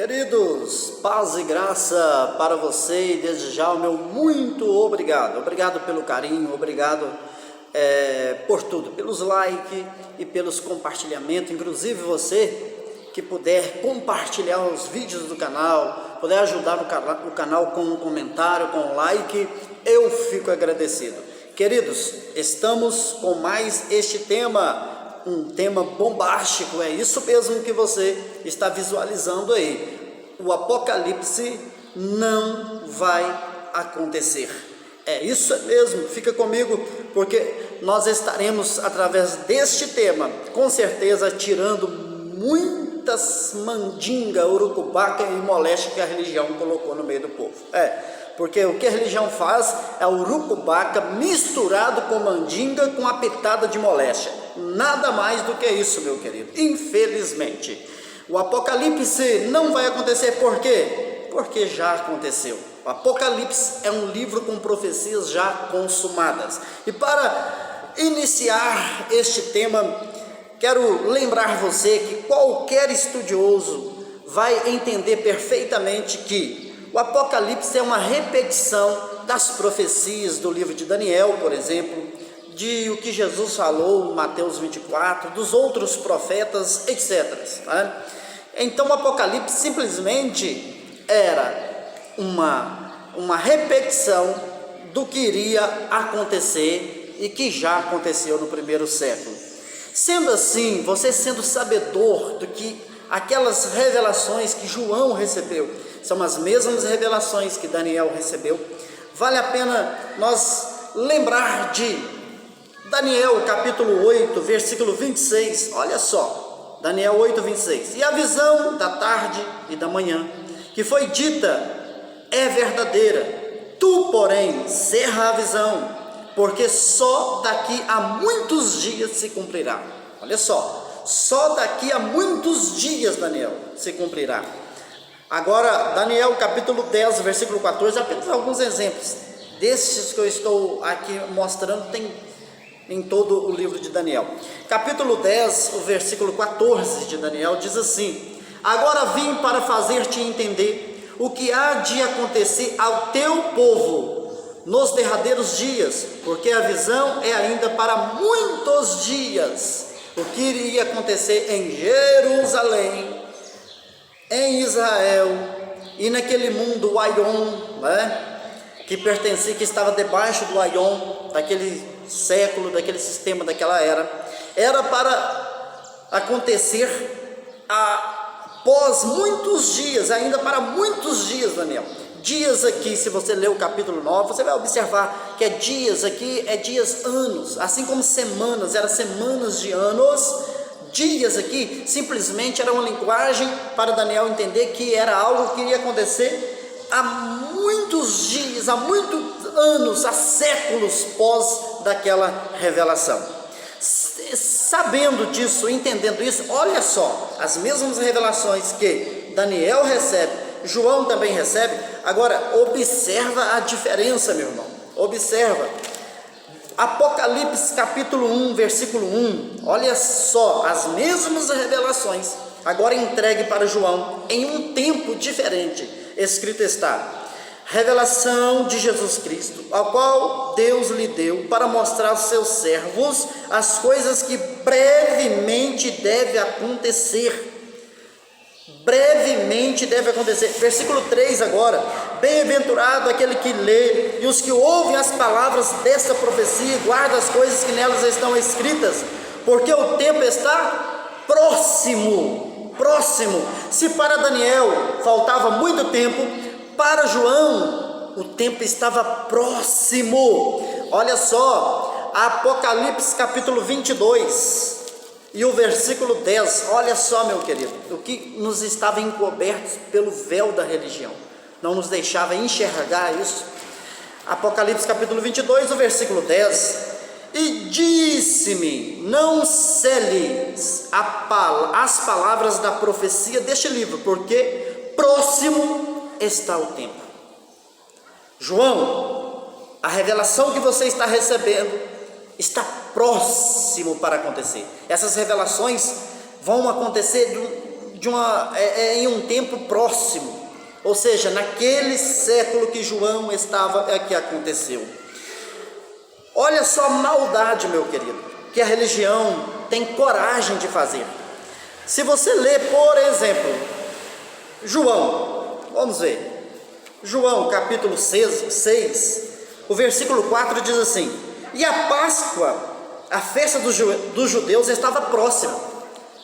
Queridos, paz e graça para você e desde já o meu muito obrigado. Obrigado pelo carinho, obrigado por tudo, pelos likes e pelos compartilhamentos. Inclusive você que puder compartilhar os vídeos do canal, puder ajudar o canal com um comentário, com um like, eu fico agradecido. Queridos, estamos com mais este tema. Um tema bombástico, é isso mesmo que você está visualizando aí. O apocalipse não vai acontecer. É isso mesmo, fica comigo, porque nós estaremos, através deste tema, com certeza tirando muitas mandinga, urucubaca e moléstia que a religião colocou no meio do povo. Porque o que a religião faz é urucubaca misturado com mandinga com a pitada de moléstia. Nada mais do que isso, meu querido. Infelizmente, o apocalipse não vai acontecer. Por quê? Porque já aconteceu. O Apocalipse é um livro com profecias já consumadas. E para iniciar este tema, quero lembrar você que qualquer estudioso vai entender perfeitamente que o Apocalipse é uma repetição das profecias do livro de Daniel, por exemplo, de o que Jesus falou em Mateus 24, dos outros profetas, etc. Tá? Então o Apocalipse simplesmente era uma repetição do que iria acontecer e que já aconteceu no primeiro século. Sendo assim, você sendo sabedor do que aquelas revelações que João recebeu são as mesmas revelações que Daniel recebeu, vale a pena nós lembrar de Daniel capítulo 8, versículo 26, olha só, Daniel 8, 26, e a visão da tarde e da manhã, que foi dita, é verdadeira, tu, porém, cerra a visão, porque só daqui a muitos dias se cumprirá. Olha só daqui a muitos dias, Daniel, se cumprirá. Agora, Daniel capítulo 10, versículo 14, apenas alguns exemplos, desses que eu estou aqui mostrando, tem em todo o livro de Daniel. Capítulo 10, o versículo 14 de Daniel diz assim: agora vim para fazer-te entender o que há de acontecer ao teu povo nos derradeiros dias, porque a visão é ainda para muitos dias. O que iria acontecer em Jerusalém, em Israel e naquele mundo, o Aion, que pertencia, que estava debaixo do Aion, daquele século, daquele sistema, daquela era para acontecer após muitos dias, ainda para muitos dias, Daniel. Dias aqui, se você ler o capítulo 9, você vai observar que dias aqui é dias anos, assim como semanas, eram semanas de anos. Dias aqui simplesmente era uma linguagem para Daniel entender que era algo que iria acontecer há muitos dias, há muitos anos, há séculos pós daquela revelação. Sabendo disso, entendendo isso, olha só, as mesmas revelações que Daniel recebe, João também recebe. Agora observa a diferença, meu irmão, observa. Apocalipse capítulo 1, versículo 1, olha só, as mesmas revelações, agora entregue para João, em um tempo diferente. Escrito está: revelação de Jesus Cristo, ao qual Deus lhe deu para mostrar aos seus servos as coisas que brevemente deve acontecer. Brevemente deve acontecer. Versículo 3 agora: bem-aventurado aquele que lê e os que ouvem as palavras desta profecia e guardam as coisas que nelas estão escritas, porque o tempo está próximo. Se para Daniel faltava muito tempo, para João o tempo estava próximo. Olha só, Apocalipse capítulo 22 e o versículo 10, olha só, meu querido, o que nos estava encoberto pelo véu da religião, não nos deixava enxergar isso. Apocalipse capítulo 22, o versículo 10, e disse-me, não seles as palavras da profecia deste livro, porque próximo está o tempo. João, a revelação que você está recebendo está próximo para acontecer. Essas revelações vão acontecer em um tempo próximo, ou seja, naquele século que João estava, que aconteceu. Olha só a maldade, meu querido, que a religião tem coragem de fazer. Se você ler, por exemplo, João, vamos ver, João capítulo 6, o versículo 4 diz assim: e a Páscoa, a festa dos judeus, estava próxima.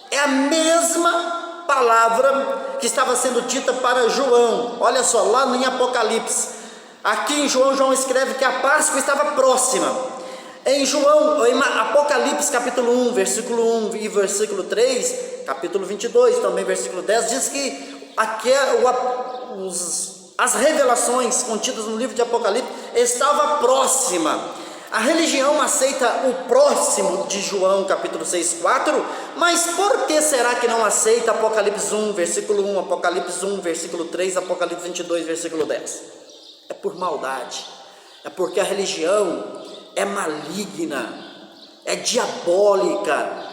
É a mesma palavra que estava sendo dita para João. Olha só, lá em Apocalipse, aqui em João escreve que a Páscoa estava próxima. Em Apocalipse capítulo 1, versículo 1 e versículo 3, capítulo 22, também versículo 10, diz que as revelações contidas no livro de Apocalipse estava próxima. A religião aceita o próximo de João capítulo 6, 4, mas por que será que não aceita Apocalipse 1, versículo 1, Apocalipse 1, versículo 3, Apocalipse 22, versículo 10? É por maldade, é porque a religião é maligna, é diabólica,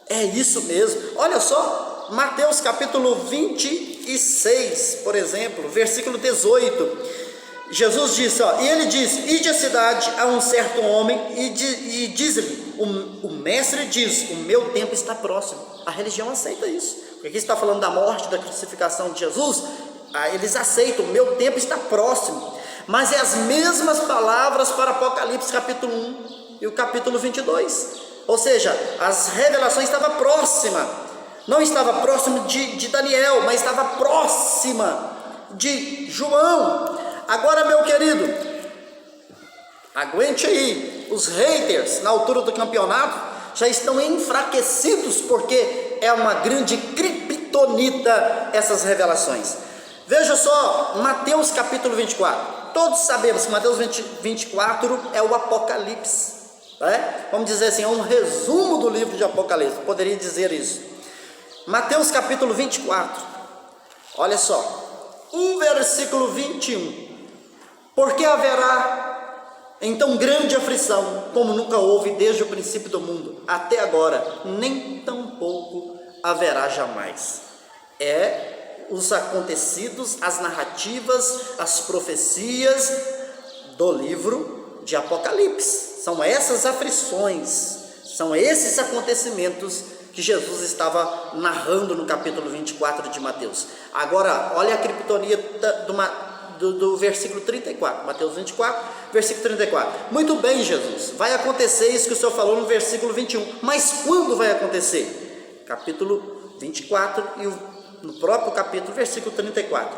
é isso mesmo. Olha só, Mateus capítulo 26, por exemplo, versículo 18, Jesus disse, e ele disse: ide à cidade a um certo homem e diz-lhe, o mestre diz, o meu tempo está próximo. A religião aceita isso, porque aqui está falando da morte, da crucificação de Jesus. Eles aceitam, o meu tempo está próximo. Mas é as mesmas palavras para Apocalipse capítulo 1 e o capítulo 22, ou seja, as revelações estavam próximas, não estava próximo de Daniel, mas estava próxima de João. Agora, meu querido, aguente aí, os haters na altura do campeonato já estão enfraquecidos, porque é uma grande criptonita essas revelações. Veja só, Mateus capítulo 24, todos sabemos que Mateus 24 é o Apocalipse, né? Vamos dizer assim, é um resumo do livro de Apocalipse, poderia dizer isso. Mateus capítulo 24, olha só, o versículo 21, porque haverá então grande aflição, como nunca houve desde o princípio do mundo até agora, nem tampouco haverá jamais. Os acontecidos, as narrativas, as profecias do livro de Apocalipse. São essas aflições, são esses acontecimentos que Jesus estava narrando no capítulo 24 de Mateus. Agora, olha a criptonita do versículo 34, Mateus 24, versículo 34. Muito bem, Jesus, vai acontecer isso que o Senhor falou no versículo 21, mas quando vai acontecer? Capítulo 24 e no próprio capítulo, versículo 34.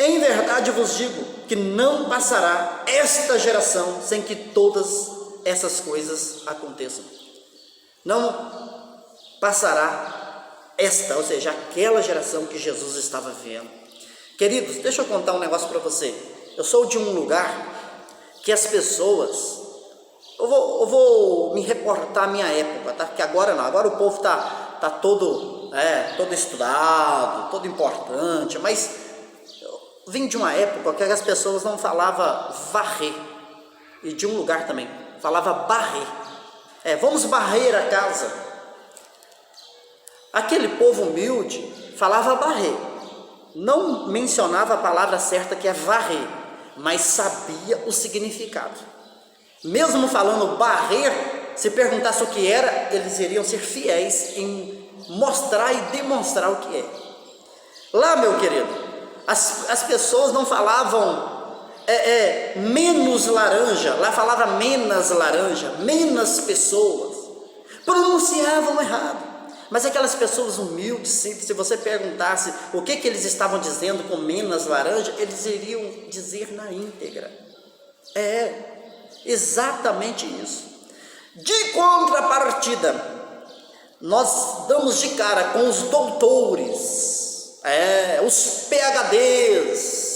Em verdade vos digo que não passará esta geração sem que todas essas coisas aconteçam. Não passará ou seja, aquela geração que Jesus estava vendo. Queridos, deixa eu contar um negócio para você. Eu sou de um lugar que as pessoas, eu vou me reportar à minha época, tá? Porque agora não, agora o povo está todo estudado, todo importante, mas eu vim de uma época que as pessoas não falavam varrer, e de um lugar também, falava barrer, vamos varrer a casa. Aquele povo humilde falava barrer, não mencionava a palavra certa que é varrer, mas sabia o significado. Mesmo falando barrer, se perguntasse o que era, eles iriam ser fiéis em mostrar e demonstrar o que é. Lá, meu querido, as pessoas não falavam menos laranja, lá falava menos laranja, menos pessoas, pronunciavam errado. Mas aquelas pessoas humildes, se você perguntasse o que eles estavam dizendo com menos laranja, eles iriam dizer na íntegra. Exatamente isso. De contrapartida, nós damos de cara com os doutores, os PhDs,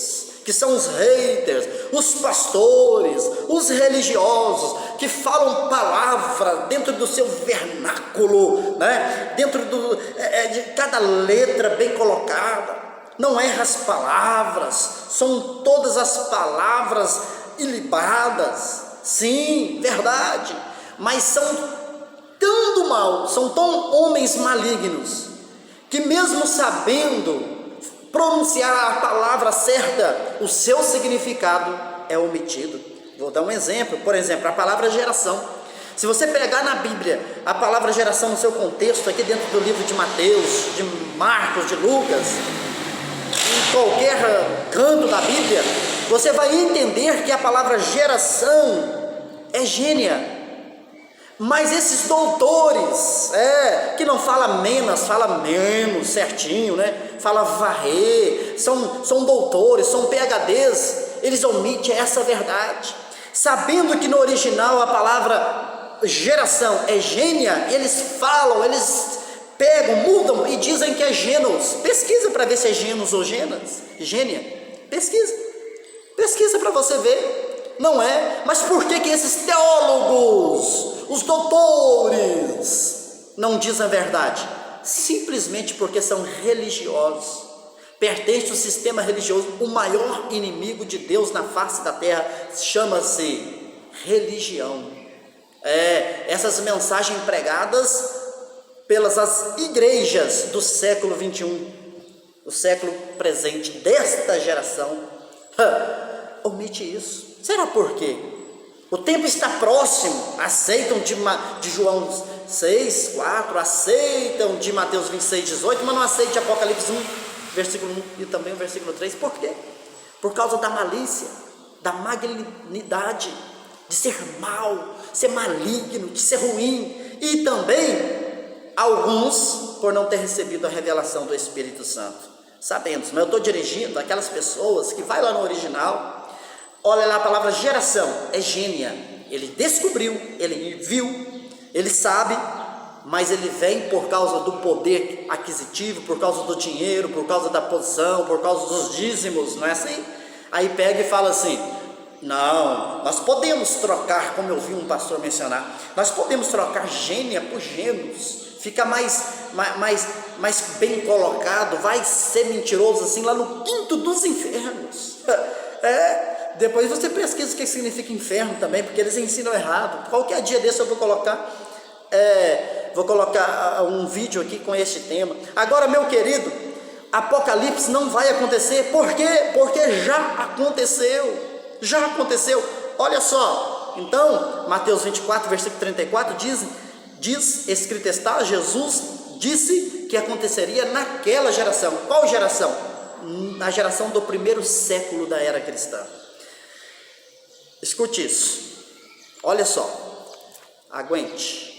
que são os haters, os pastores, os religiosos, que falam palavra dentro do seu vernáculo, né? Dentro de cada letra bem colocada, não erra as palavras, são todas as palavras ilibadas, sim, verdade, mas são tão do mal, são tão homens malignos, que mesmo sabendo pronunciar a palavra certa, o seu significado é omitido. Vou dar um exemplo, por exemplo, a palavra geração. Se você pegar na Bíblia a palavra geração no seu contexto, aqui dentro do livro de Mateus, de Marcos, de Lucas, em qualquer canto da Bíblia, você vai entender que a palavra geração é gênia. Mas esses doutores, que não fala menos certinho, né? Fala varrer, são doutores, são PhDs, eles omitem essa verdade. Sabendo que no original a palavra geração é gênia, eles falam, eles pegam, mudam e dizem que é gêneros. Pesquisa para ver se é gêneros ou gênia. Pesquisa para você ver. Não é? Mas por que esses teólogos, os doutores, não dizem a verdade? Simplesmente porque são religiosos, pertencem ao sistema religioso. O maior inimigo de Deus na face da terra chama-se religião. Essas mensagens pregadas pelas as igrejas do século 21, o século presente, desta geração, omite isso. Será por quê? O tempo está próximo, aceitam de João 6, 4, aceitam de Mateus 26, 18, mas não aceitam de Apocalipse 1, versículo 1 e também o versículo 3, por quê? Por causa da malícia, da malignidade, de ser mal, ser maligno, de ser ruim, e também alguns por não ter recebido a revelação do Espírito Santo. Sabemos, mas eu estou dirigindo aquelas pessoas que vai lá no original. Olha lá a palavra geração, é gênia. Ele descobriu, ele viu, ele sabe, mas ele vem por causa do poder aquisitivo, por causa do dinheiro, por causa da posição, por causa dos dízimos, não é assim? Aí pega e fala assim: não, nós podemos trocar, como eu vi um pastor mencionar, nós podemos trocar gênia por gênios, fica mais bem colocado, vai ser mentiroso assim lá no quinto dos infernos. Depois você pesquisa o que significa inferno também, porque eles ensinam errado. Qualquer dia desse eu vou colocar um vídeo aqui com este tema. Agora, meu querido, Apocalipse não vai acontecer. Por quê? Porque já aconteceu. Olha só, então, Mateus 24, versículo 34 diz, escrito está, Jesus disse que aconteceria naquela geração. Qual geração? Na geração do primeiro século da era cristã. Escute isso, olha só, aguente.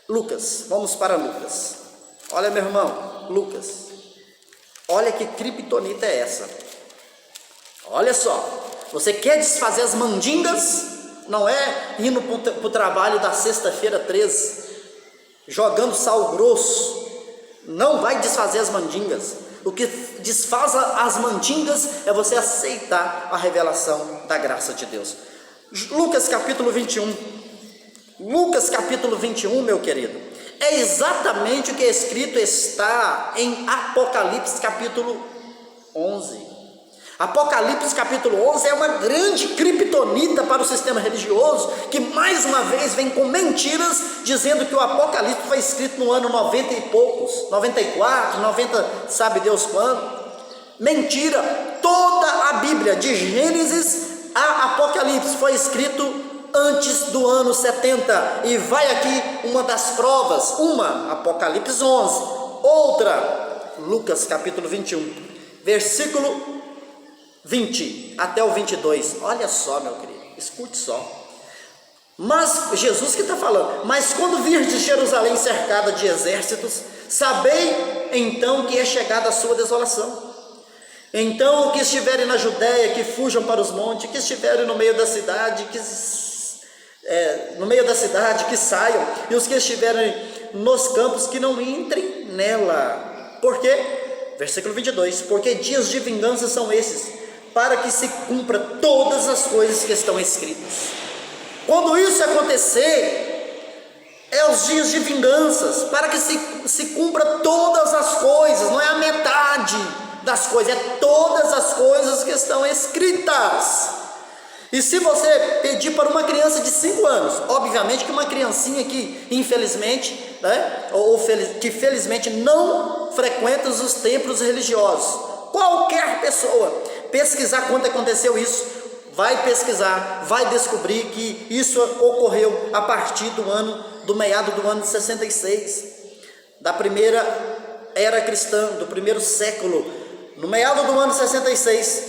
Lucas, vamos para Lucas. Olha, meu irmão, Lucas, olha que criptonita é essa. Olha só, você quer desfazer as mandingas? Não é indo para o trabalho da sexta-feira 13, jogando sal grosso. Não vai desfazer as mandingas. O que desfaz as mandingas é você aceitar a revelação da graça de Deus. Lucas capítulo 21. Lucas capítulo 21, meu querido, é exatamente o que é escrito está em Apocalipse capítulo 11. Apocalipse capítulo 11 é uma grande criptonita para o sistema religioso, que mais uma vez vem com mentiras, dizendo que o Apocalipse foi escrito no ano 90 e poucos, 94, 90, sabe Deus quando. Mentira, toda a Bíblia, de Gênesis a Apocalipse, foi escrito antes do ano 70, e vai aqui uma das provas, uma, Apocalipse 11, outra, Lucas capítulo 21, versículo 20 até o 22, olha só, meu querido, escute só. Mas Jesus que está falando: mas quando virdes Jerusalém cercada de exércitos, sabei então que é chegada a sua desolação. Então os que estiverem na Judéia, que fujam para os montes, que estiverem no meio da cidade, que saiam, e os que estiverem nos campos, que não entrem nela. Por quê? Versículo 22, porque dias de vingança são esses, para que se cumpra todas as coisas que estão escritas. Quando isso acontecer, é os dias de vinganças, para que se cumpra todas as coisas, não é a metade das coisas, é todas as coisas que estão escritas. E se você pedir para uma criança de 5 anos, obviamente que uma criancinha que infelizmente, que felizmente não frequenta os templos religiosos, qualquer pessoa pesquisar quando aconteceu isso, vai pesquisar, vai descobrir que isso ocorreu a partir do meado do ano 66, da primeira era cristã, do primeiro século. No meado do ano 66,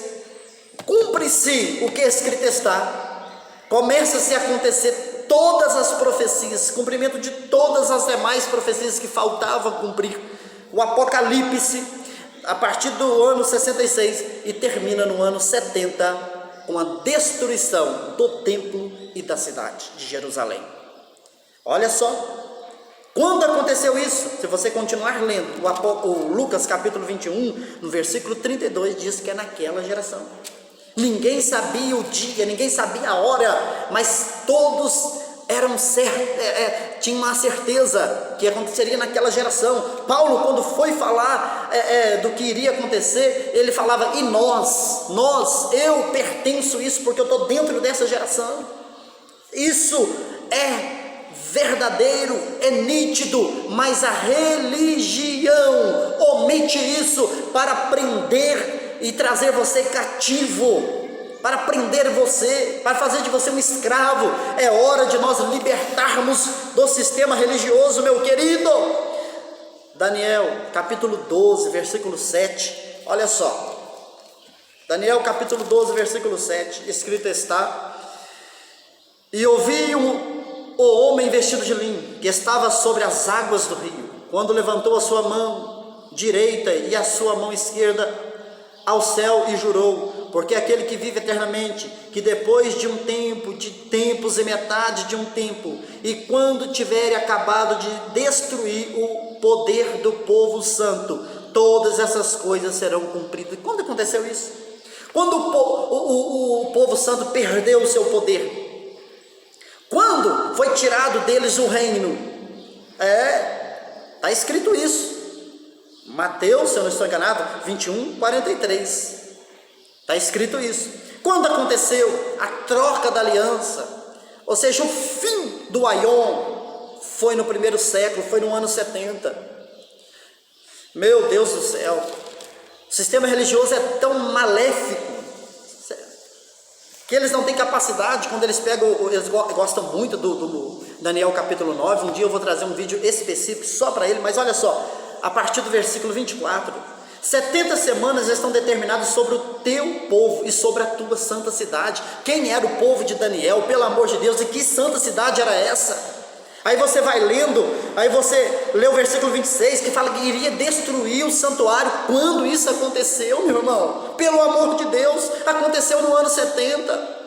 cumpre-se o que escrito está, começa-se a acontecer todas as profecias, cumprimento de todas as demais profecias que faltavam cumprir, o Apocalipse, a partir do ano 66 e termina no ano 70, com a destruição do templo e da cidade de Jerusalém. Olha só, quando aconteceu isso, se você continuar lendo o Lucas capítulo 21, no versículo 32, diz que é naquela geração. Ninguém sabia o dia, ninguém sabia a hora, mas todos tinham uma certeza que aconteceria naquela geração. Paulo, quando foi falar do que iria acontecer, ele falava, e eu pertenço isso, porque eu estou dentro dessa geração. Isso é verdadeiro, é nítido, mas a religião omite isso para prender e trazer você cativo, para prender você, para fazer de você um escravo. É hora de nós libertarmos do sistema religioso, meu querido. Daniel capítulo 12, versículo 7, olha só, Daniel capítulo 12, versículo 7, escrito está, e ouvi o homem vestido de linho, que estava sobre as águas do rio, quando levantou a sua mão direita e a sua mão esquerda ao céu e jurou, porque aquele que vive eternamente, que depois de um tempo, de tempos e metade de um tempo, e quando tiver acabado de destruir o poder do povo santo, todas essas coisas serão cumpridas. Quando aconteceu isso? Quando o povo santo perdeu o seu poder? Quando foi tirado deles o reino? Está escrito isso. Mateus, se eu não estou enganado, 21, 43. Está escrito isso. Quando aconteceu a troca da aliança, ou seja, o fim do Aion, foi no primeiro século, foi no ano 70. Meu Deus do céu, o sistema religioso é tão maléfico, que eles não têm capacidade, quando eles gostam muito do Daniel capítulo 9, um dia eu vou trazer um vídeo específico só para ele, mas olha só, a partir do versículo 24, 70 semanas estão determinadas sobre o teu povo e sobre a tua santa cidade. Quem era o povo de Daniel, pelo amor de Deus, e que santa cidade era essa? Aí você vai lendo, aí você lê o versículo 26, que fala que iria destruir o santuário. Quando isso aconteceu, meu irmão? Pelo amor de Deus, aconteceu no ano 70.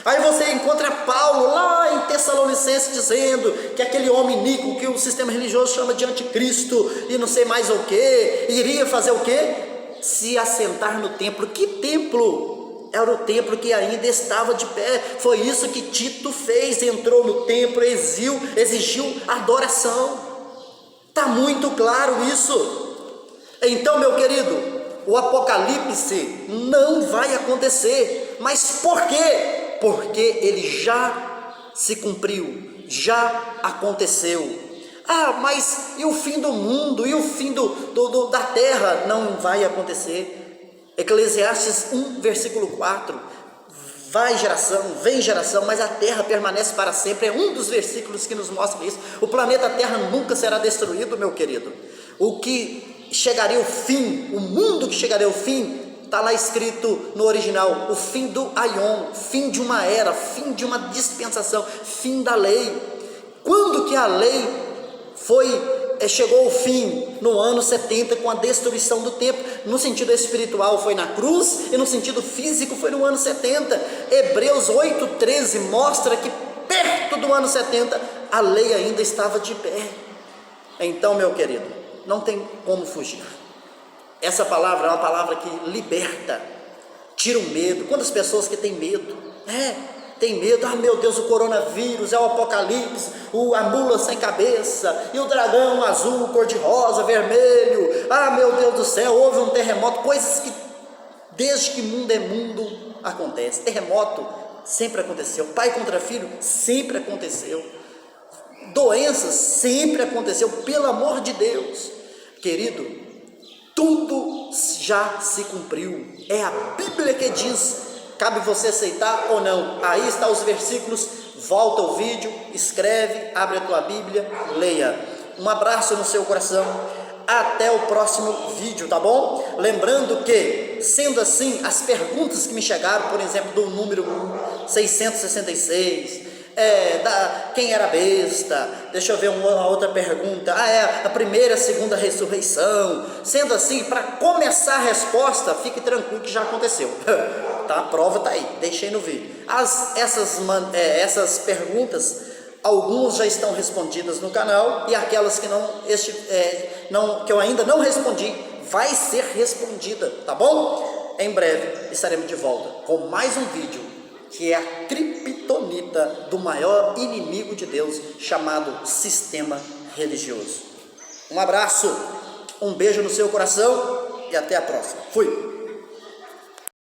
Aí você encontra Paulo lá em Tessalonicenses dizendo que aquele homem iníquo que o sistema religioso chama de anticristo e não sei mais o que, iria fazer o que? Se assentar no templo. Que templo? Era o templo que ainda estava de pé. Foi isso que Tito fez, entrou no templo, exigiu adoração. Está muito claro isso. Então, meu querido, o Apocalipse não vai acontecer. Mas por quê? Porque ele já se cumpriu, já aconteceu. Mas e o fim do mundo, e o fim da terra? Não vai acontecer. Eclesiastes 1, versículo 4, vem geração, mas a terra permanece para sempre. É um dos versículos que nos mostra isso. O planeta Terra nunca será destruído, meu querido. O que chegaria ao fim, o mundo que chegaria ao fim, está lá escrito no original, o fim do Aion, fim de uma era, fim de uma dispensação, fim da lei. Quando que a lei chegou ao fim? No ano 70, com a destruição do templo. No sentido espiritual foi na cruz, e no sentido físico foi no ano 70. Hebreus 8,13 mostra que perto do ano 70 a lei ainda estava de pé. Então, meu querido, não tem como fugir. Essa palavra é uma palavra que liberta, tira o medo. Quantas pessoas que têm medo? Tem medo, meu Deus, o coronavírus, é o apocalipse, a mula sem cabeça, e o dragão azul, cor-de-rosa, vermelho, meu Deus do céu, houve um terremoto, coisas que desde que mundo é mundo acontece. Terremoto sempre aconteceu. Pai contra filho, sempre aconteceu. Doenças, sempre aconteceu, pelo amor de Deus. Querido, tudo já se cumpriu. É a Bíblia que diz, cabe você aceitar ou não. Aí está os versículos, volta o vídeo, escreve, abre a tua Bíblia, leia. Um abraço no seu coração, até o próximo vídeo, tá bom? Lembrando que, sendo assim, as perguntas que me chegaram, por exemplo, do número 666, quem era besta, deixa eu ver uma outra pergunta, a primeira e a segunda ressurreição, sendo assim, para começar a resposta, fique tranquilo que já aconteceu, tá? A prova tá aí, deixei no vídeo. Essas perguntas, algumas já estão respondidas no canal, e aquelas que que eu ainda não respondi, vai ser respondida, tá bom? Em breve estaremos de volta com mais um vídeo, que é a criptonita do maior inimigo de Deus, chamado sistema religioso. Um abraço, um beijo no seu coração e até a próxima. Fui!